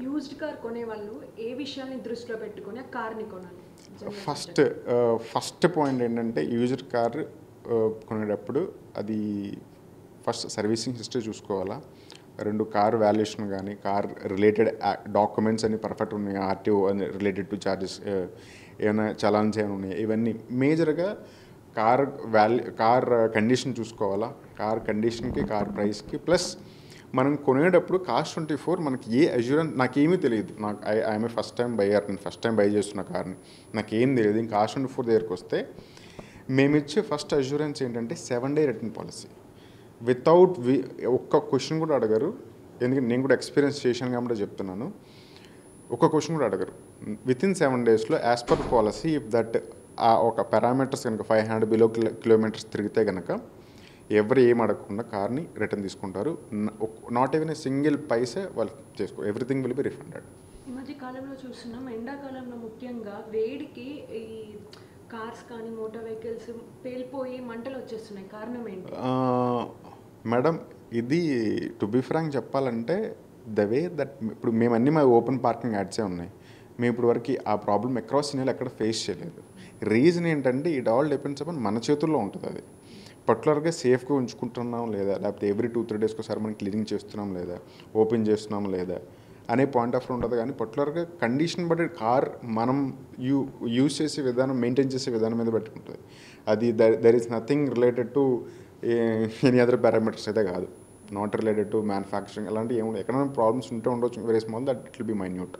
Used car కొనేవాళ్ళు ఏ విషయాన్ని దృష్టిలో పెట్టుకొని ఆ కార్ని కొనాలి? ఫస్ట్ పాయింట్ ఏంటంటే యూజ్డ్ కార్ కొనేటప్పుడు అది ఫస్ట్ సర్వీసింగ్ హిస్టరీ చూసుకోవాలా. 2 కార్ వాల్యుయేషన్ కానీ కార్ రిలేటెడ్ డాక్యుమెంట్స్ అన్ని పర్ఫెక్ట్ ఉన్నాయి, ఆర్టీఓ అని రిలేటెడ్ టు ఛార్జెస్ ఏమైనా చలాన్స్ ఏమైనా ఉన్నాయి, ఇవన్నీ మేజర్గా కార్ కండిషన్ చూసుకోవాలా. కార్ కండిషన్కి కార్ ప్రైస్కి ప్లస్ మనం కొనేటప్పుడు కాస్ట్ 24 మనకి ఏ అష్యూరెన్స్ నాకేమీ తెలియదు. నాకు ఐఎమ్ ఫస్ట్ టైం బయ్యర్, నేను ఫస్ట్ టైం బై చేస్తున్న కార్ని, నాకేం తెలియదు. ఇంకా కాస్ట్ 24 దగ్గరికి వస్తే మేమిచ్చే ఫస్ట్ అష్యూరెన్స్ ఏంటంటే 7 day రిటర్న్ పాలసీ. వితౌట్ ఒక్క క్వశ్చన్ కూడా అడగరు. ఎందుకంటే నేను కూడా ఎక్స్పీరియన్స్ చేశాను కాబట్టి చెప్తున్నాను. ఒక్క క్వశ్చన్ కూడా అడగరు. వితిన్ 7 daysలో as per policy if that ఒక పారామీటర్స్ కనుక 500 బిలో కిలోమీటర్స్ తిరిగితే కనుక ఎవరు ఏం అడగకుండా కార్ని రిటర్న్ తీసుకుంటారు. Not even a single paise వాళ్ళు ఎవ్రీథింగ్ విల్ బి రిఫండెడ్. ఈ మధ్య కాలంలో చూస్తున్నాం, ఎండాకాలంలో ముఖ్యంగా వేడికి ఈ కార్స్ కానీ మోటార్ వెహికల్స్ పేలిపోయి మంటలు వచ్చేస్తున్నాయి. కారణం ఏంటి మేడం? ఇది టు బి ఫ్రాంక్ చెప్పాలంటే ద వే దట్ ఇప్పుడు మేమన్నీ మా ఓపెన్ పార్కింగ్ యాడ్సే ఉన్నాయి. మేము ఇప్పుడు వరకు ఆ ప్రాబ్లం అక్రాస్ ఇండియాలో ఎక్కడ ఫేస్ చేయలేదు. రీజన్ ఏంటంటే ఇట్ ఆల్ డిపెండ్స్ అపాన్ మన చేతుల్లో ఉంటుంది. అది పర్టికులర్గా సేఫ్గా ఉంచుకుంటున్నాం లేదా, లేకపోతే ఎవ్రీ 2-3 days ఒకసారి మనం క్లీనింగ్ చేస్తున్నాం లేదా, ఓపెన్ చేస్తున్నాం లేదా అనే పాయింట్ ఆఫ్ వ్యూ ఉంటుంది. కానీ పర్టికులర్గా కండిషన్ బట్టి కార్ మనం యూజ్ చేసే విధానం, మెయింటైన్ చేసే విధానం మీద బట్టి ఉంటుంది. అది there is nothing related to any other parameters అయితే కాదు. నాట్ రిలేటెడ్ టు మ్యానుఫ్యాక్చరింగ్ అలాంటివి ఏముండవు. ఎక్కడైనా ప్రాబ్లమ్స్ ఉంటే ఉండొచ్చు, very small, that it will be minute.